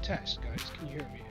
Test, guys, can you hear me?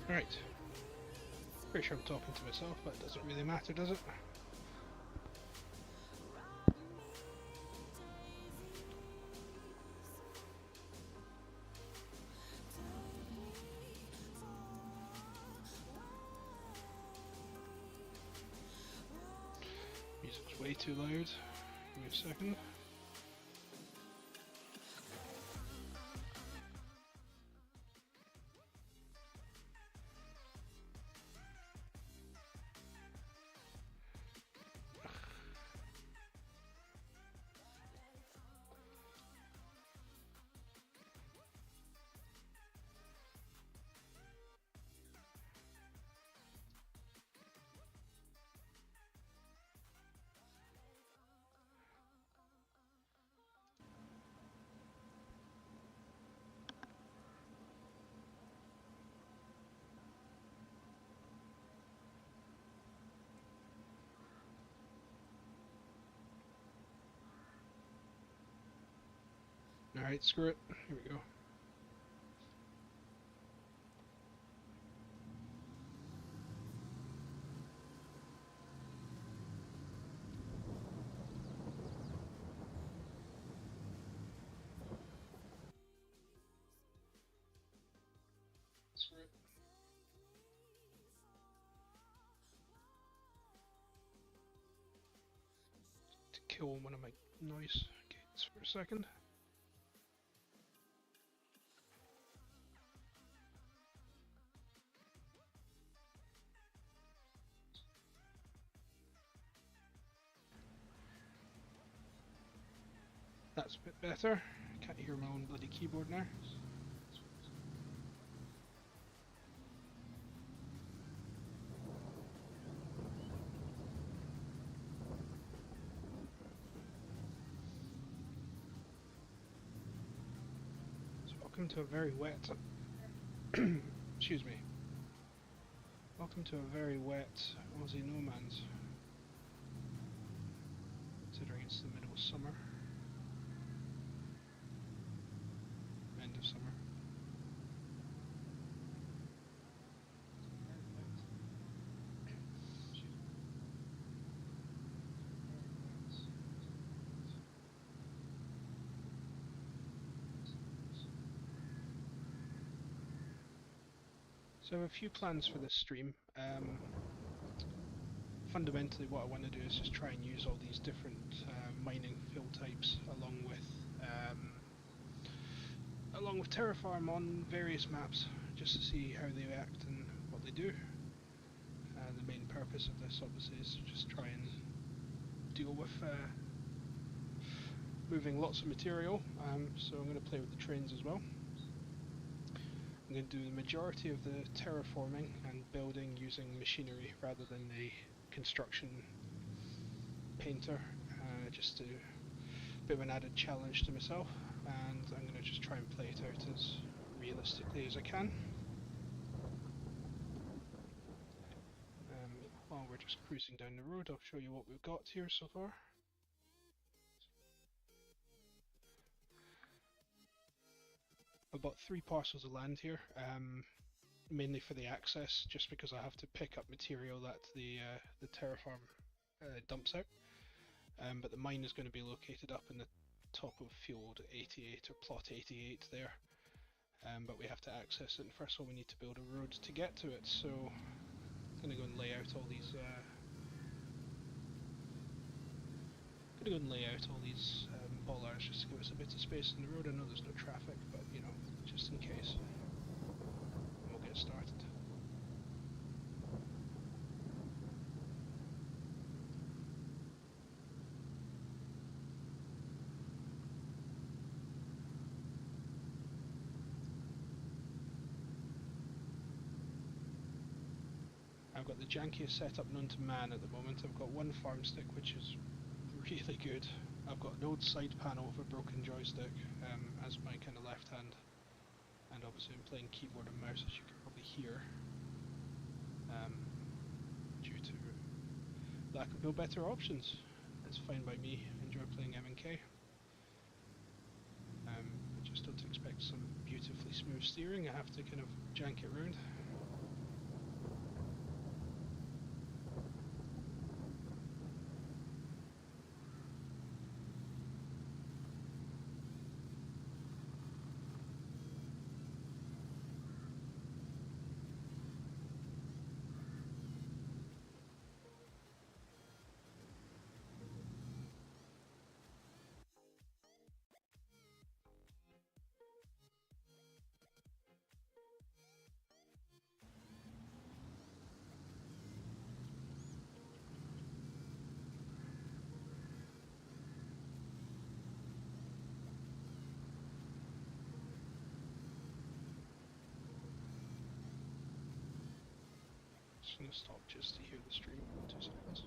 Right. Pretty sure I'm talking to myself, but it doesn't really matter, does it? Music's way too loud. Give me a second. Alright, screw it. Here we go. Screw it. To kill one of my noise gates for a second. That's a bit better. Can't hear my own bloody keyboard now. So welcome to a very wet excuse me. Welcome to a very wet Aussie No Mans. Considering it's the middle of summer. End of summer. So a few plans for this stream. Fundamentally what I want to do is just try and use all these different mining fill types along with Terrafarm on various maps, just to see how they act and what they do. The main purpose of this obviously is to just try and deal with moving lots of material, so I'm going to play with the trains as well. I'm going to do the majority of the terraforming and building using machinery rather than the construction painter, just to a bit of an added challenge to myself, and I'm going to just try and play it out as realistically as I can. While we're just cruising down the road, I'll show you what we've got here so far. I've bought 3 parcels of land here, mainly for the access, just because I have to pick up material that the Terrafarm dumps out. But the mine is going to be located up in the top of field 88 or plot 88 there. But we have to access it, and first of all we need to build a road to get to it, so I'm going to go and lay out all these bollards just to give us a bit of space in the road. I know there's no traffic, but you know, just in case. And we'll get started. I've got the jankiest setup known to man at the moment. I've got one farm stick which is really good. I've got an old side panel with a broken joystick as my kind of left hand, and obviously I'm playing keyboard and mouse, as you can probably hear, due to lack of no better options. It's fine by me. I enjoy playing M&K. I just don't expect some beautifully smooth steering. I have to kind of jank it round. Just going to stop just to hear the stream for 2 seconds.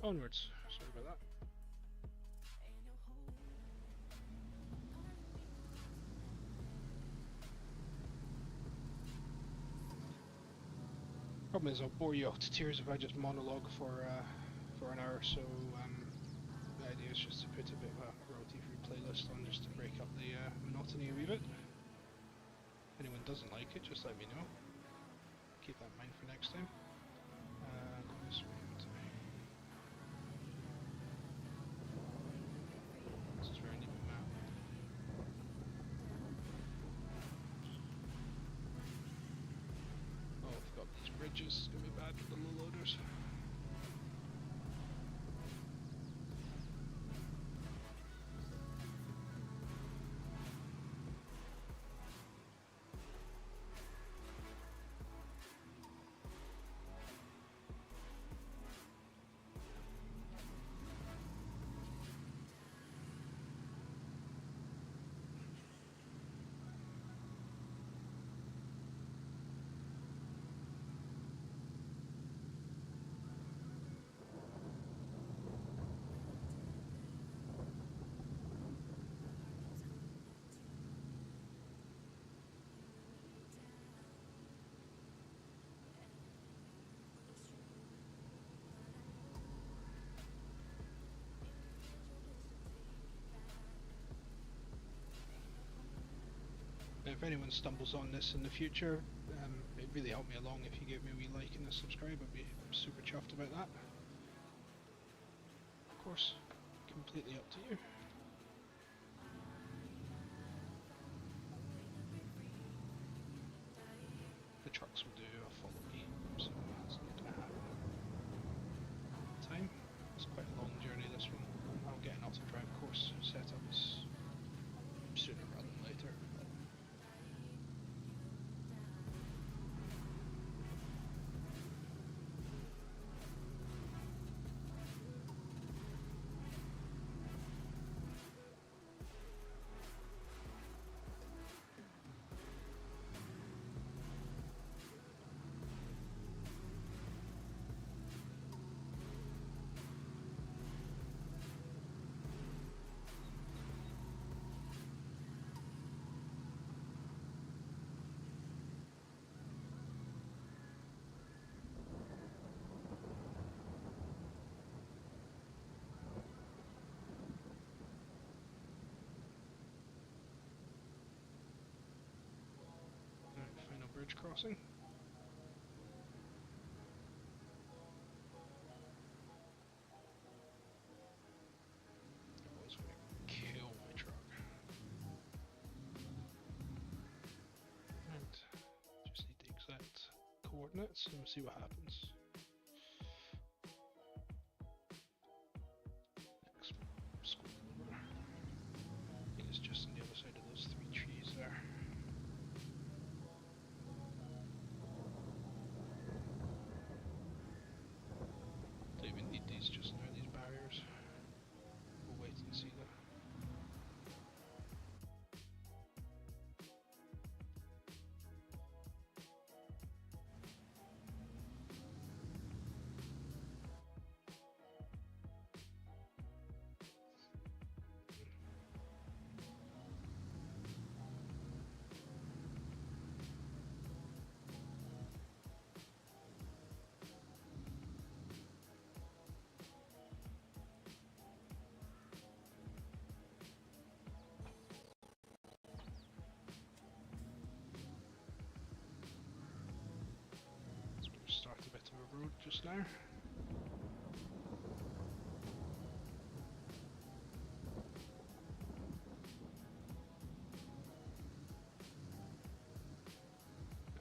Onwards. Sorry about that. Problem is, I'll bore you all to tears if I just monologue for an hour. So the idea is just to put a bit of a royalty-free playlist on, just to break up the monotony a wee bit. If anyone doesn't like it, just let me know. Keep that in mind for next time. Go this way. This is where I need the map. Oh, I've got these bridges. It's gonna be bad for the low loaders. If anyone stumbles on this in the future, it'd really help me along if you give me a wee like and a subscribe. I'd be super chuffed about that. Of course, completely up to you. The trucks will do a follow me, so that's not going to happen. Time. It's quite a long journey, this one. I'll get an auto-drive course set up sooner rather than later. Final bridge crossing. That was going to kill my truck. And just need the exact coordinates and we'll see what happens. Next school over. I think it's just on the other side of those 3 trees there. Don't even need these just now, these barriers. We'll wait and see though. Start a bit of a road just now. There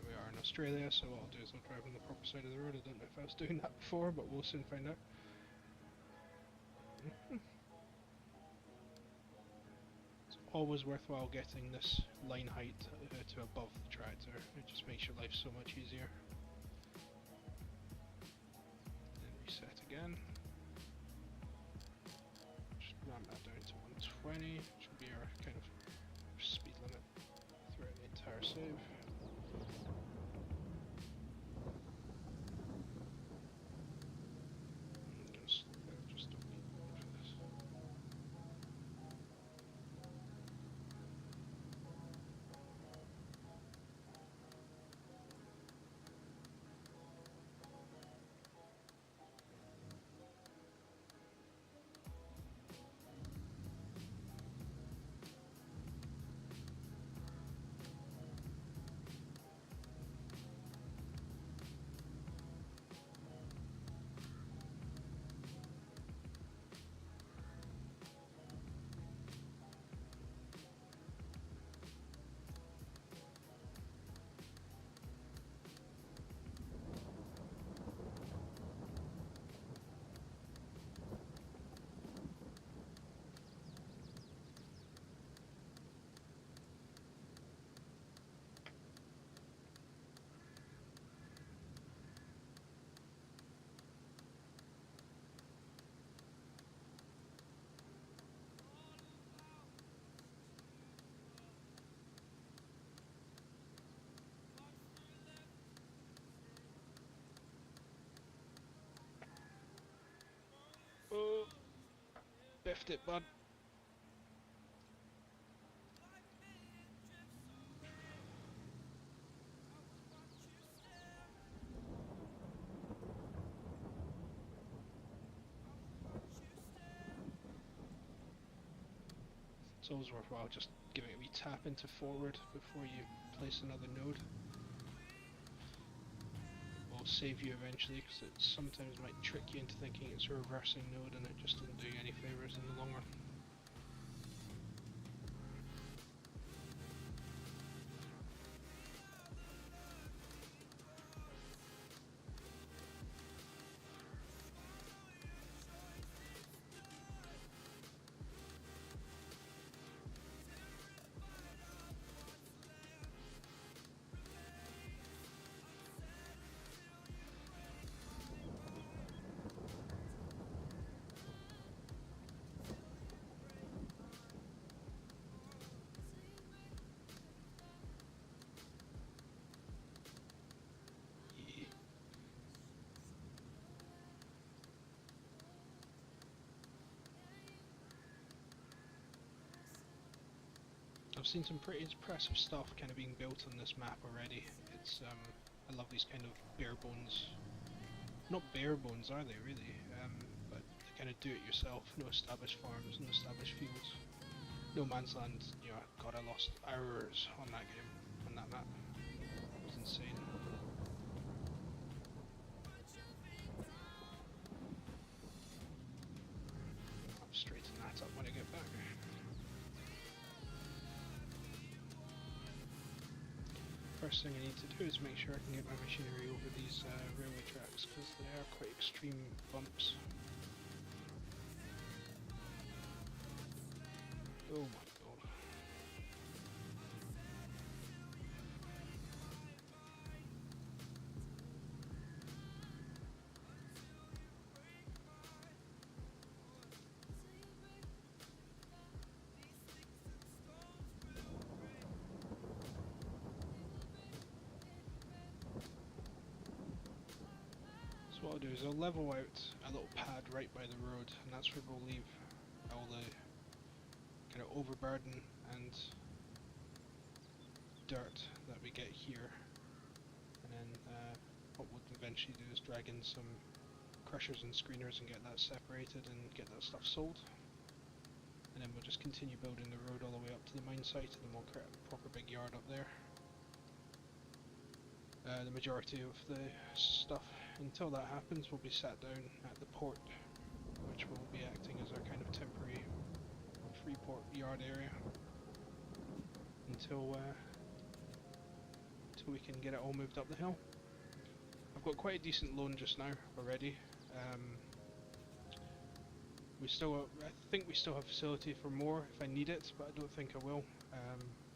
we are in Australia, so what I'll do is I'll drive on the proper side of the road. I don't know if I was doing that before, but we'll soon find out. It's always worthwhile getting this line height to above the tractor. It just makes your life so much easier. Reset again. Just ramp that down to 120, which will be our kind of speed limit throughout the entire save. I'm going to slow down Lift it, bud. It's always worthwhile just giving it a wee tap into forward before you place another node. Will save you eventually, because it sometimes might trick you into thinking it's a reversing node and it just doesn't do you any favours in the long run. I've seen some pretty impressive stuff kind of being built on this map already. It's I love these kind of bare bones, not bare bones are they really, but they kind of do it yourself, no established farms, no established fields. No Man's Land, you know, God, I lost hours on that game, on that map. It was insane. I'll straighten that up when I get back. First thing I need to do is make sure I can get my machinery over these railway tracks, because they are quite extreme bumps. Oh my god. So what I'll do is I'll level out a little pad right by the road, and that's where we'll leave all the kind of overburden and dirt that we get here, and then what we'll eventually do is drag in some crushers and screeners and get that separated and get that stuff sold, and then we'll just continue building the road all the way up to the mine site, and then we'll create a proper big yard up there. The majority of the stuff until that happens will be sat down at the port, which will be acting as our kind of temporary Freeport yard area until we can get it all moved up the hill. I've got quite a decent loan just now already. I think we still have facility for more if I need it, but I don't think I will.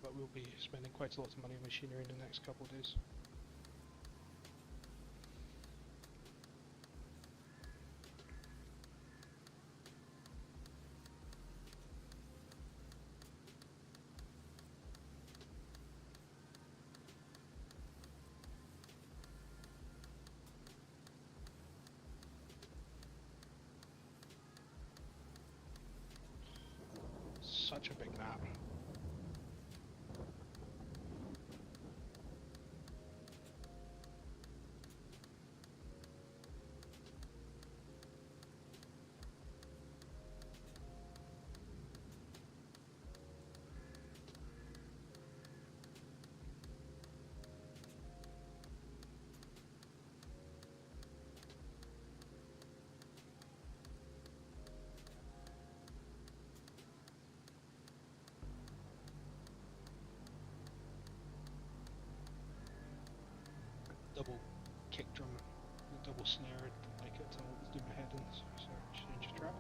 But we'll be spending quite a lot of money on machinery in the next couple of days. Such a big map. Double kick drum, double snare, I like it to always do my head in, so change the track.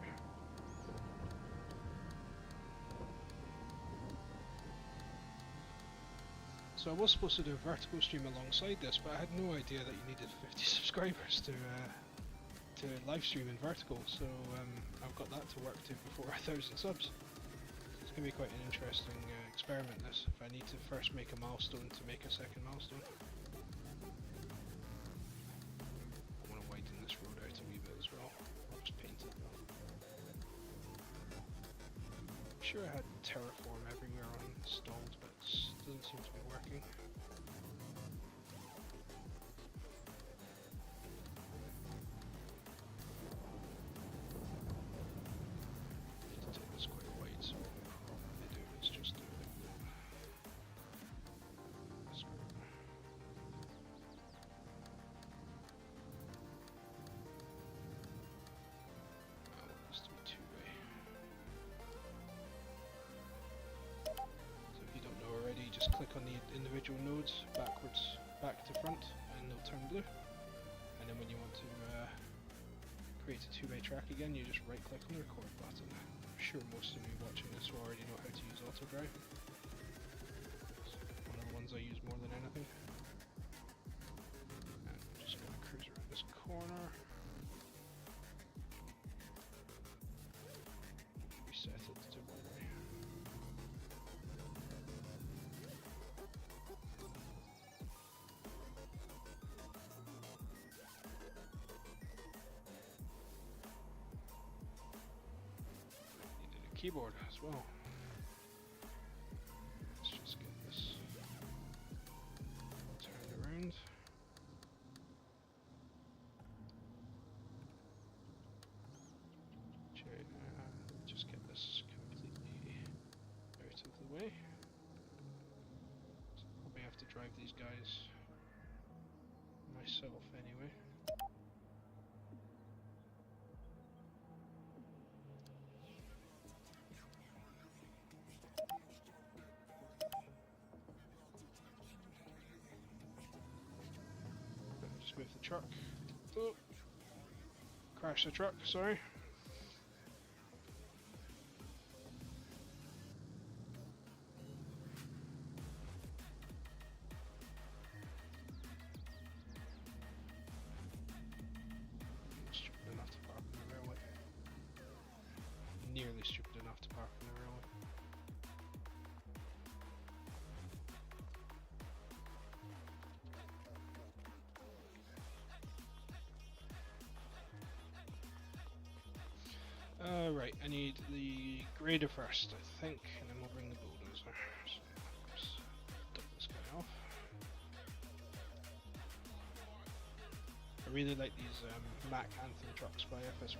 So I was supposed to do a vertical stream alongside this, but I had no idea that you needed 50 subscribers to live stream in vertical, so I've got that to work to before 1,000 subs. It's going to be quite an interesting experiment this, if I need to first make a milestone to make a second milestone. This road out a wee bit as well. I'll just paint it though. sure I had Terrafarm everywhere installed, but it doesn't seem to be working. Need to take this quite wide, so what we'll probably do is just do it like that. Screw it. I want this to be two-way. So if you don't know already, just click on the individual nodes backwards, back to front, and they'll turn blue. And then when you want to create a two-way track again, you just right-click on the record button. I'm sure most of you watching this will already know how to use auto drive. It's one of the ones I use more than anything. And I'm just going to cruise around this corner. Reset it to one way. Needed a keyboard as well. Let's just get this turned around. Just get this completely out of the way. So probably have to drive these guys myself anyway. Just move the truck. Oh. Crash the truck, sorry. Stupid enough to park on the railway. Nearly stupid enough to park on the railway. Right, I need the grader first, I think, and then we'll bring the bulldozer. So let's dump this guy off. I really like these Mack Anthem trucks by FS22.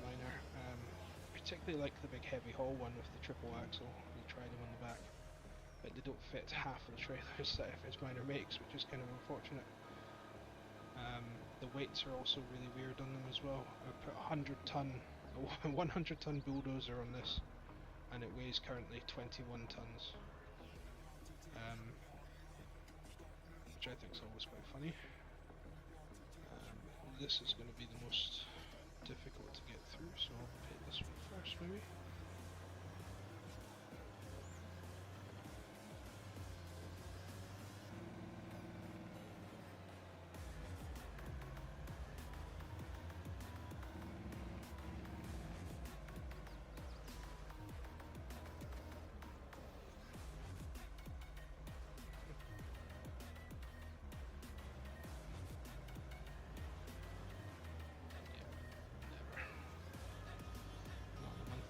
Particularly like the big heavy haul one with the triple axle. You try them on the back, but they don't fit half of the trailers that FS22 makes, which is kind of unfortunate. The weights are also really weird on them as well. I put a 100 ton bulldozer on this, and it weighs currently 21 tons, which I think is always quite funny. This is going to be the most difficult to get through, so I'll hit this one first maybe.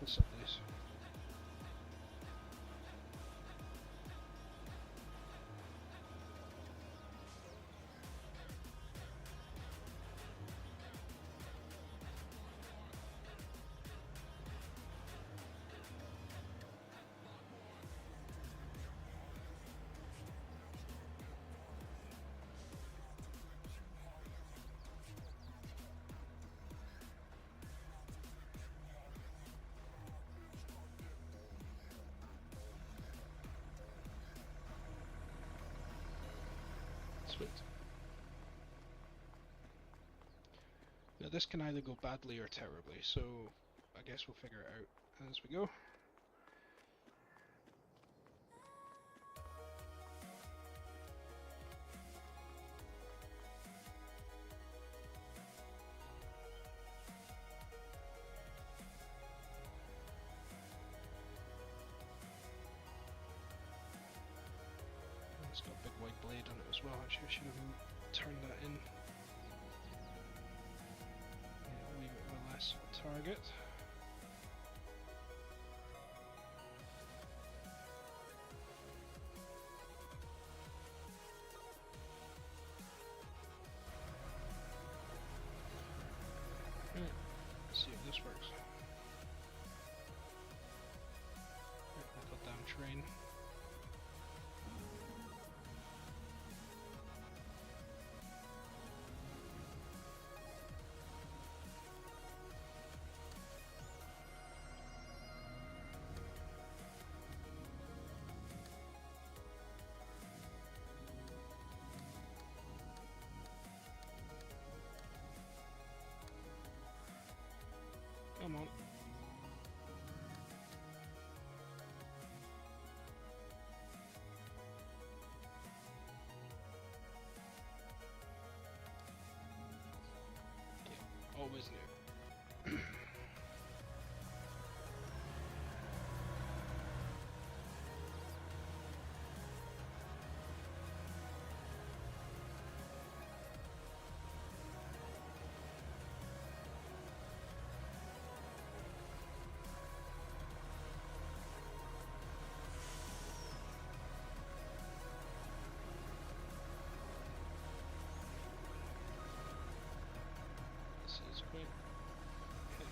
Some of these. Sweet. Now this can either go badly or terribly, so I guess we'll figure it out as we go. It's got a big white blade on it as well. Actually, I should have turned that in. Yeah, leave it with less of a target. rain. Come on. Yeah, always new. This is quite heavy.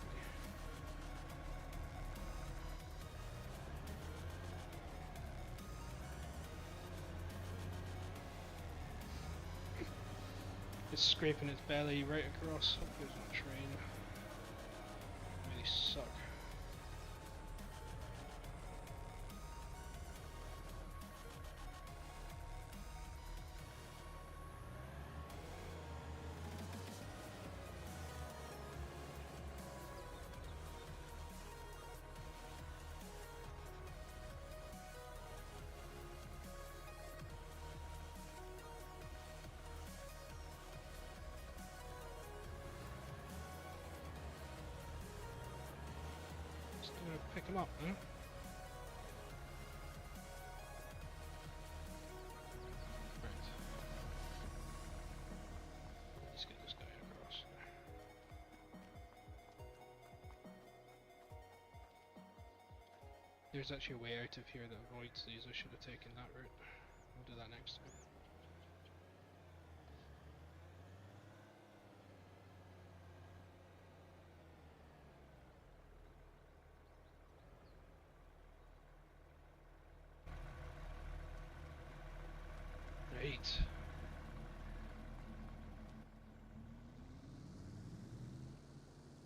It's scraping its belly right across. Hope there's no train. Really suck. Just gonna pick him up, huh? Right. Let's get this guy across. There's actually a way out of here that avoids these. I should have taken that route. We'll do that next time. Right.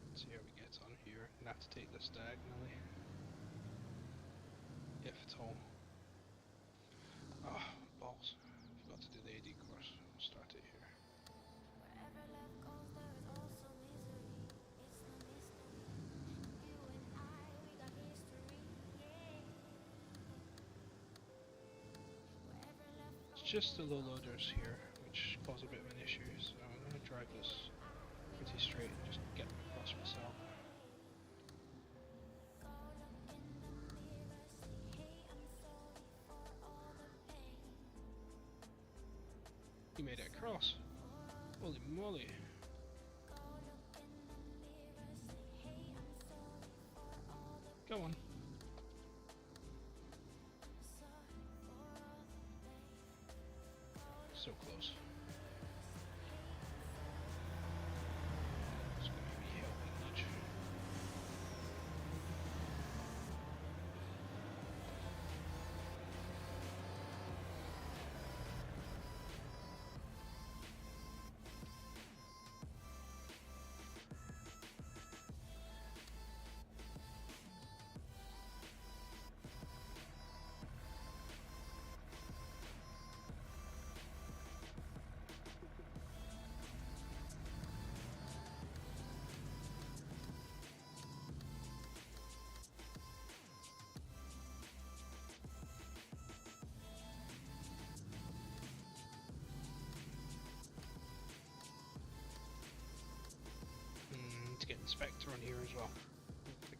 Let's see how we get on here. Gonna have to take this diagonally. If at all. Ah, balls. Forgot to do the AD course. We'll start it here. It's just the low loaders here which cause a bit of an issue, so I'm going to drive this pretty straight and just get across myself. You made it across. Holy moly. Go on. So close. It's going to be helping nudge. To get Inspector on here as well. Don't forget.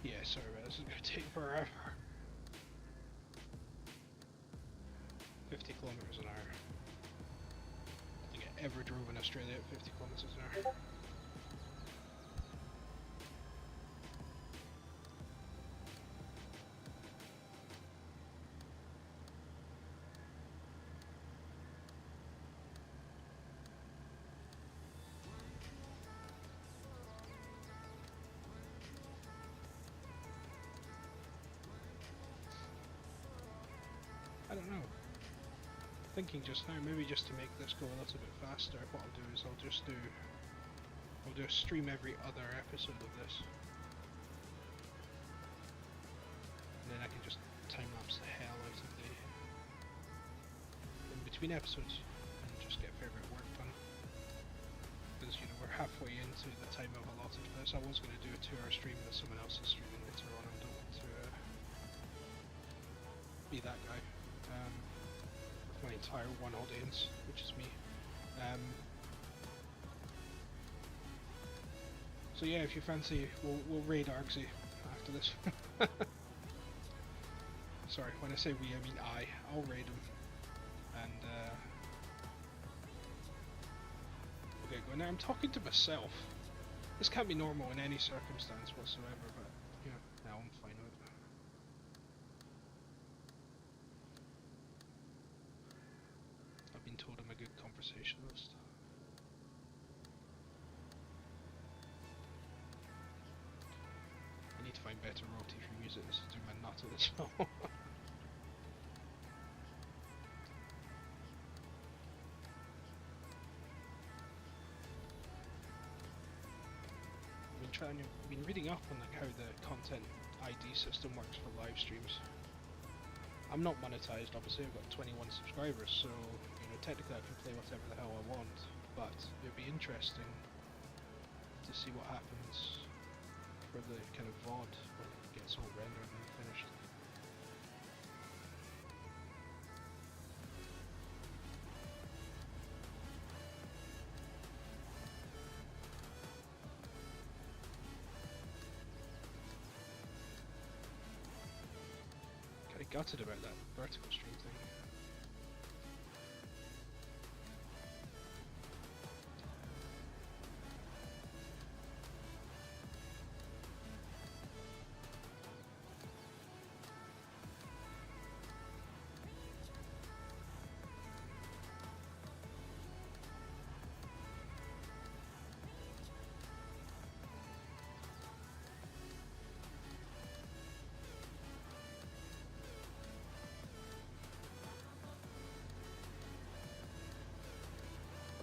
Yeah, sorry, but this is going to take forever. 50 kilometers an hour. I think I ever drove in Australia at 50 kilometers an hour. I don't know. Thinking just now, maybe just to make this go a little bit faster, what I'll do is I'll do a stream every other episode of this. And then I can just time-lapse the hell out of the in between episodes and just get a fair bit of work done. Because, you know, we're halfway into the time I've allotted for this. I was going to do a 2-hour stream that someone else is streaming later on, and don't want to be that guy. With my entire one audience, which is me. So yeah, if you fancy, we'll raid Argsy after this. Sorry, when I say we, I mean I'll raid him. And we'll get going. Now I'm talking to myself. This can't be normal in any circumstance whatsoever, but you know, now I'm fine with it. I've been told I'm a good conversationalist. I need to find better royalty-free music. This is doing my nut at this moment. I've been reading up on like how the content ID system works for live streams. I'm not monetized, obviously. I've got 21 subscribers, so you know technically I can play whatever the hell I want. But it'd be interesting to see what happens for the kind of VOD when it gets all rendered and finished. Gutted about that vertical stream thing.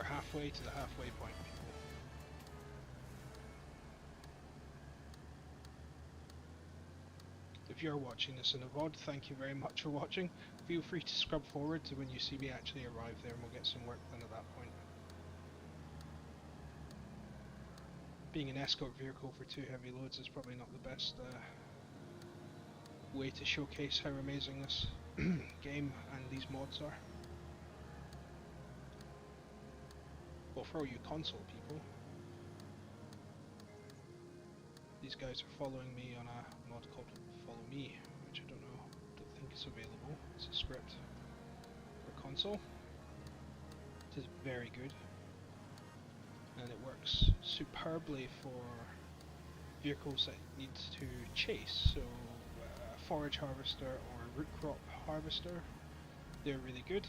Halfway to the halfway point, people. If you're watching this in a VOD, thank you very much for watching. Feel free to scrub forward to when you see me actually arrive there and we'll get some work done at that point. Being an escort vehicle for 2 heavy loads is probably not the best way to showcase how amazing this game and these mods are. Well, for all you console people, these guys are following me on a mod called Follow Me, which I don't think is available. It's a script for console. It is very good, and it works superbly for vehicles that need to chase. So, a forage harvester or a root crop harvester, they're really good.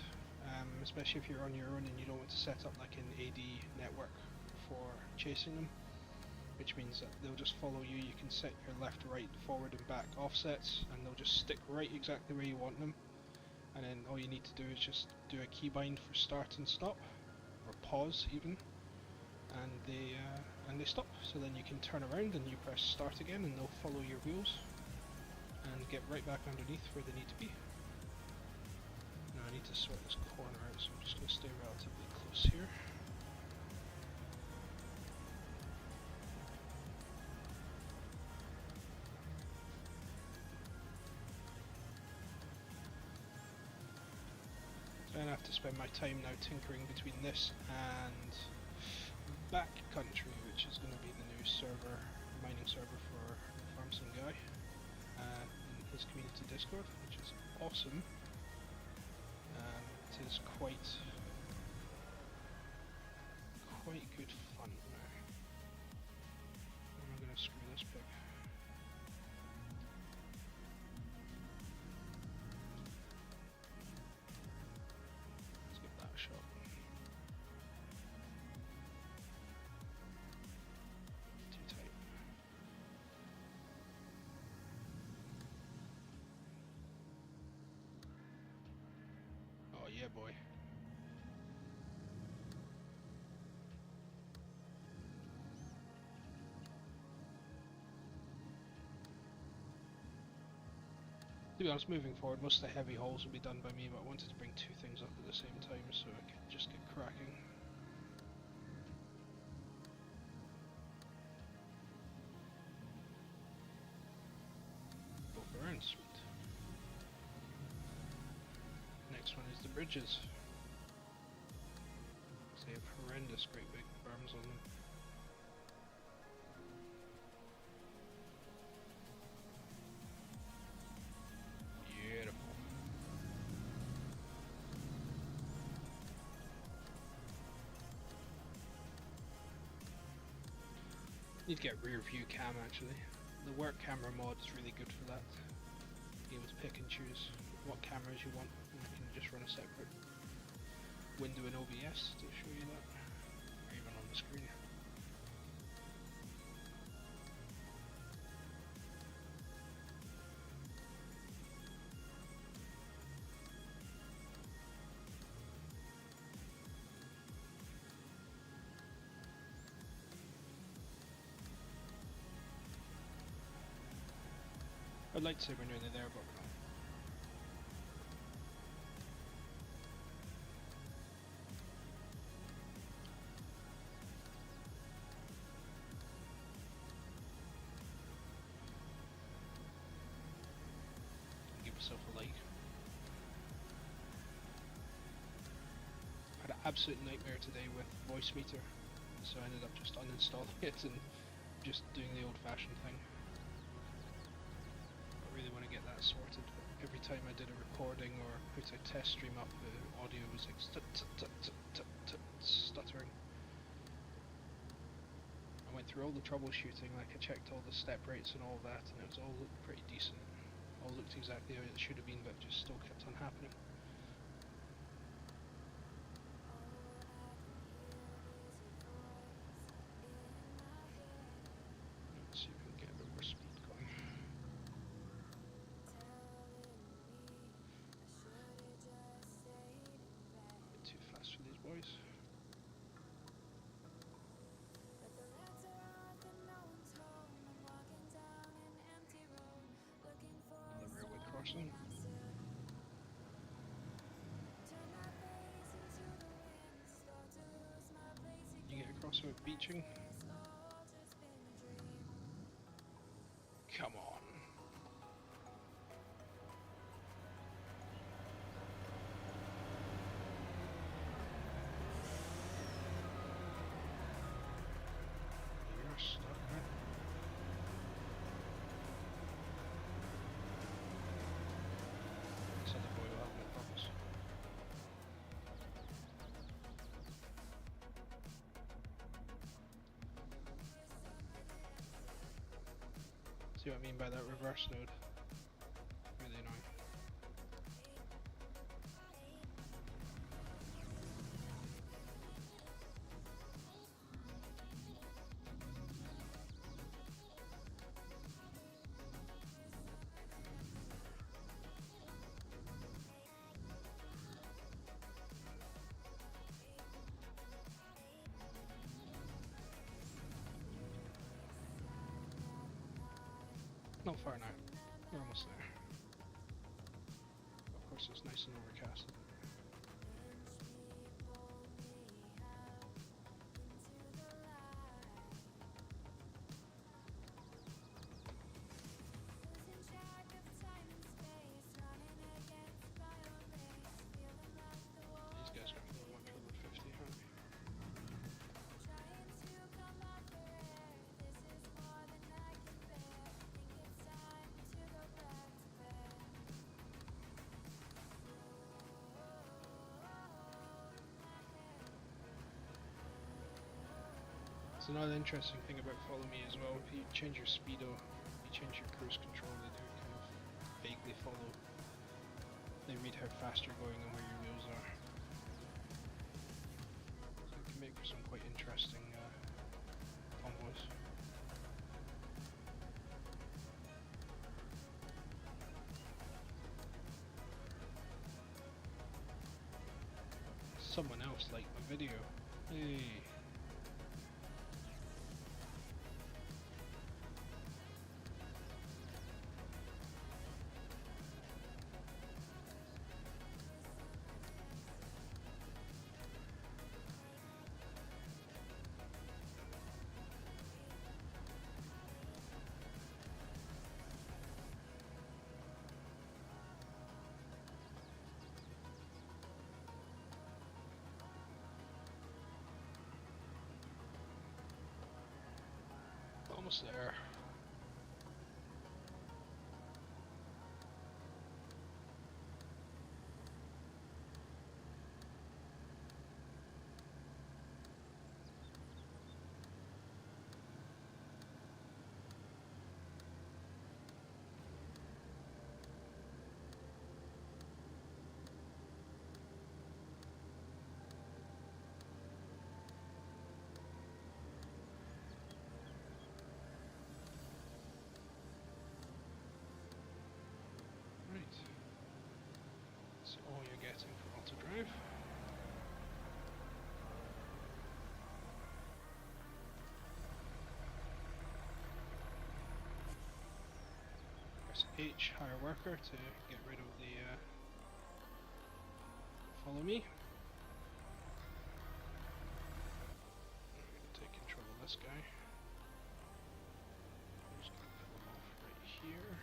Especially if you're on your own and you don't want to set up like an AD network for chasing them, which means that they'll just follow you. You can set your left, right, forward and back offsets and they'll just stick right exactly where you want them, and then all you need to do is just do a keybind for start and stop, or pause even, and they stop. So then you can turn around and you press start again and they'll follow your wheels and get right back underneath where they need to be. I need to sort this corner out, so I'm just going to stay relatively close here. So I have to spend my time now tinkering between this and Backcountry, which is going to be the new server, mining server for from some guy in his community Discord, which is awesome. It is quite good fun now. I'm gonna screw this pig. Let's give that a shot. Too tight. Oh yeah, boy. To be honest, moving forward, most of the heavy hauls will be done by me, but I wanted to bring two things up at the same time so I could just get cracking. Both around, sweet. Next one is the bridges. They have horrendous great big berms on them. Need to get rear view cam actually. The work camera mod is really good for that. Be able to pick and choose what cameras you want, and I can just run a separate window in OBS to show you that, or even on the screen. I'd like to say we're nearly there, but we're not. Give yourself a like. Had an absolute nightmare today with Voicemeeter, so I ended up just uninstalling it and just doing the old-fashioned thing. Really want to get that sorted, but every time I did a recording or put a test stream up, the audio was like stuttering. I went through all the troubleshooting, like I checked all the step rates and all that, and it was all looked pretty decent. All looked exactly how it should have been, but it just still kept on happening. Let's see if we can get a bit more speed going. Too fast for these boys. The railway crossing. You get across without beaching. Come on. You're stuck, man. This other boy will have no purpose. See what I mean by that reverse node? Really annoying. Not far now. We're almost there. Of course it's nice and overcast. These guys are much over 50, aren't they? It's another interesting thing about Follow Me as well. If you change your speedo, if you change your cruise control, they do kind of vaguely follow. They read how fast you're going and where your wheels are. So it can make for some quite interesting combos. Someone else liked my video. Hey. Almost there. That's all you're getting for auto drive. Press H, hire worker, to get rid of the Follow Me. I'm going to take control of this guy. I'm just going to pull him off right here.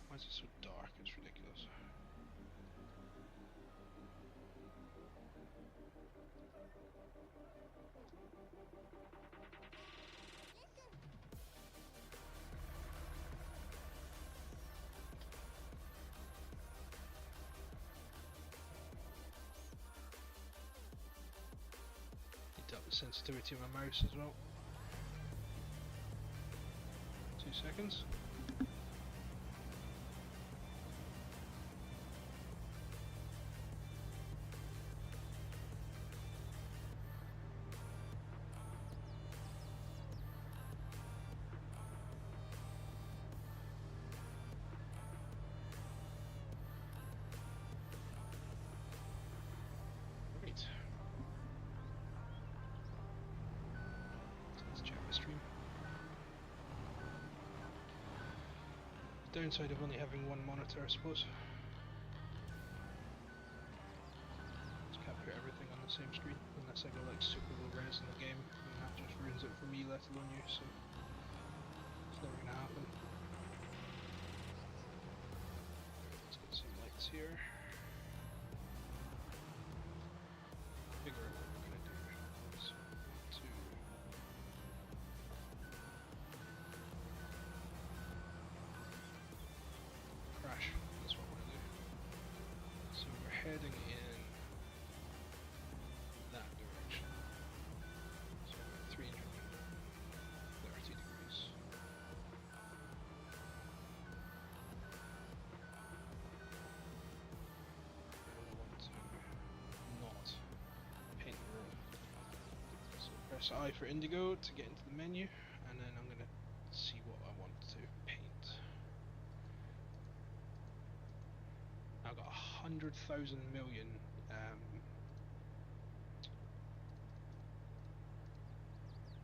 Why is it so dark? It's ridiculous. Need to up the sensitivity of my mouse as well. 2 seconds. Downside of only having one monitor, I suppose. Just can't put everything on the same screen unless I go like super low res in the game, and that just ruins it for me, let alone you, so it's never gonna happen. Let's get some lights here. Figure out what we're gonna do. So, 2. Crash, that's what we're going to do. So we're heading in that direction. So we're at 330 degrees. And we want to not paint the road. So press I for indigo to get into the menu, and then I'm going to see what I want to paint. I've got 100,000 million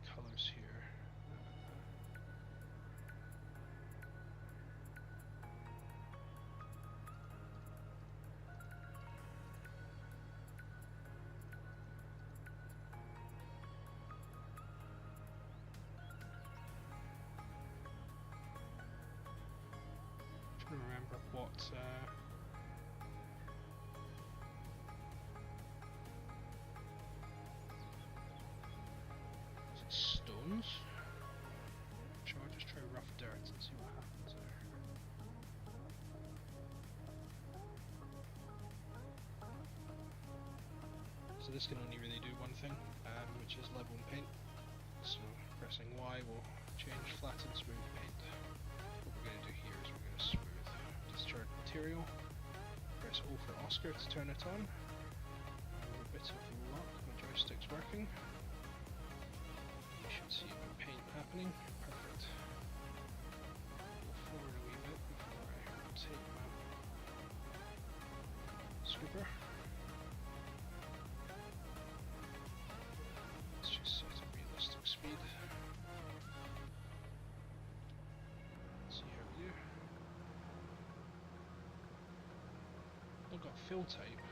colours here. I'm trying to remember what stones? Sure, I'll just try rough dirt and see what happens there. So this can only really do one thing, which is level and paint. So pressing Y will change flat and smooth paint. What we're going to do here is we're going to smooth discharge material. Press O for Oscar to turn it on. With a bit of luck, my joystick's working. You should see a bit of paint happening. Perfect. Go forward a wee bit before I take my scooper. Let's just set a realistic speed. See how we do. I've got fill type.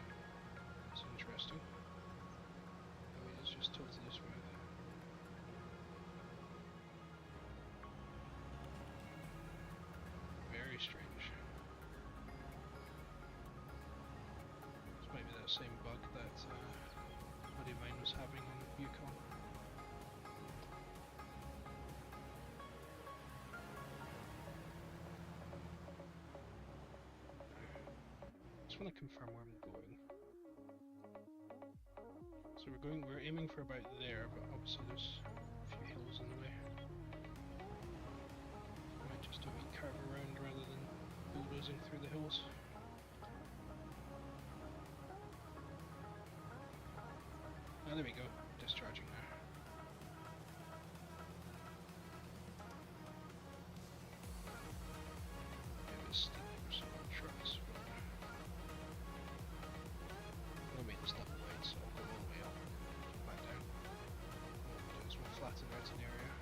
That's interesting. I mean, it's just totally smooth. Very strange. This might be that same bug that a buddy of mine was having on Yukon. Just want to confirm where I'm going. So we're aiming for about there, but obviously there's a few hills in the way. I might just do a wee curve around rather than bulldozing through the hills. Ah, there we go, discharging now. Yeah, this steep for some trucks, but I mean it's double wide, so I'll go all the way up, back down. What we'll do is we'll flatten out an area.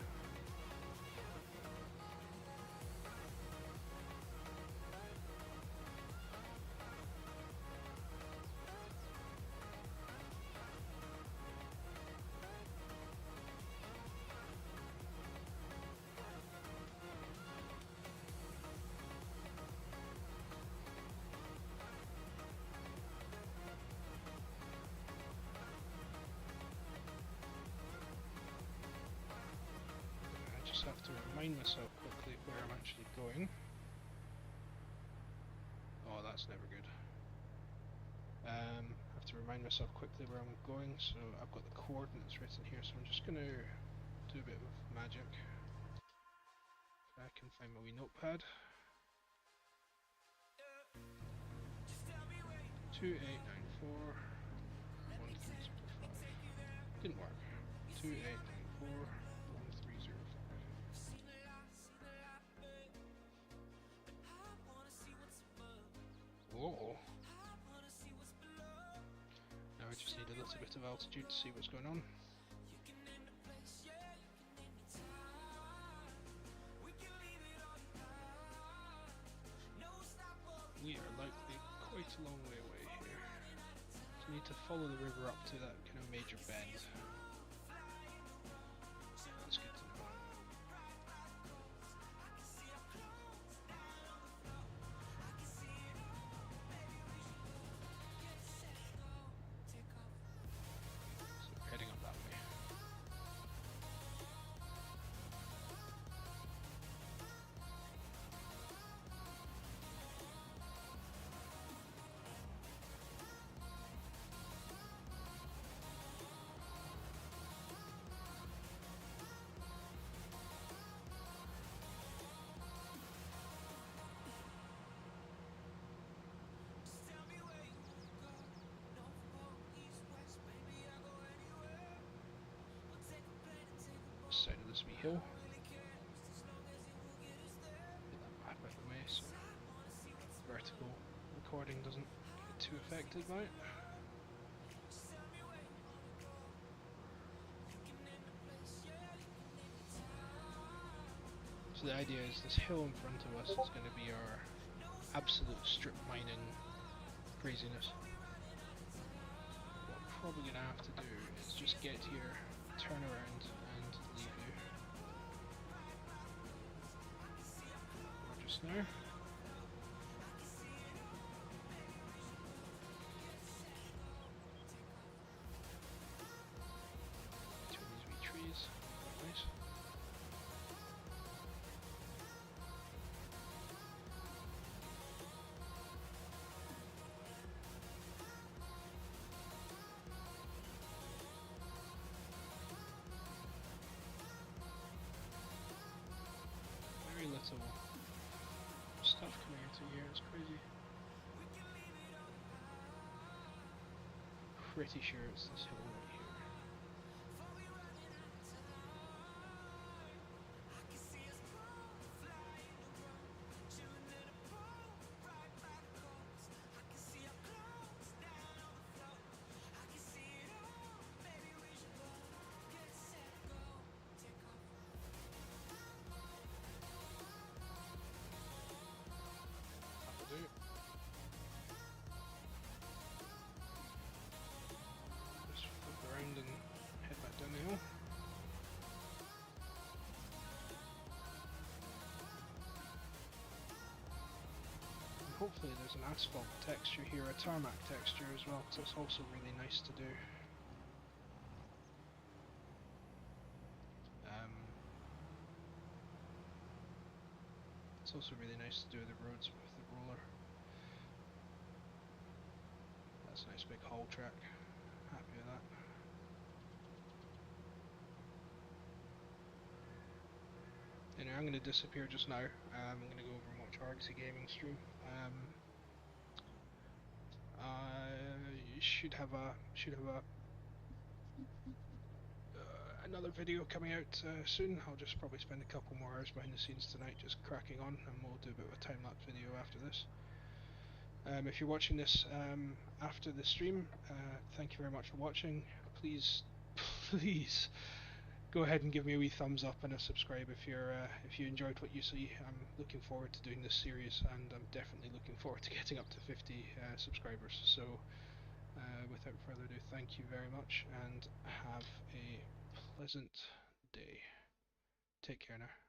Have to remind myself quickly where I'm actually going. Oh, that's never good. Have to remind myself quickly where I'm going, so I've got the coordinates written here, so I'm just going to do a bit of magic. If I can find my wee notepad. 2894 1305. Didn't work. 2894 1305. Whoa. Now I just need a little bit of altitude to see what's going on. We are likely quite a long way away here. So we need to follow the river up to that kind of major bend. That's good to know. Heading up that way. Side of this wee hill. Get that map out of the way so vertical recording doesn't get too affected by it. So the idea is this hill in front of us is going to be our absolute strip mining craziness. What I'm probably going to have to do is just get here, turn around and leave you. Or just now. Two of these wee trees. Nice. metal stuff coming into here, it's crazy. Pretty sure it's this hill right here. That'll do. Just flip around and head back down the hill. And hopefully there's an asphalt texture here, a tarmac texture as well, because that's also really nice to do. It's also really nice to do the roads with the roller. That's a nice big haul track. Happy with that. Anyway, I'm going to disappear just now. I'm going to go over and watch Argsy Gaming stream. I should have another video coming out soon. I'll just probably spend a couple more hours behind the scenes tonight just cracking on, and we'll do a bit of a time-lapse video after this. If you're watching this after the stream, thank you very much for watching. Please go ahead and give me a wee thumbs up and a subscribe if you enjoyed what you see. I'm looking forward to doing this series, and I'm definitely looking forward to getting up to 50 subscribers. So without further ado, thank you very much and have a pleasant day. Take care now.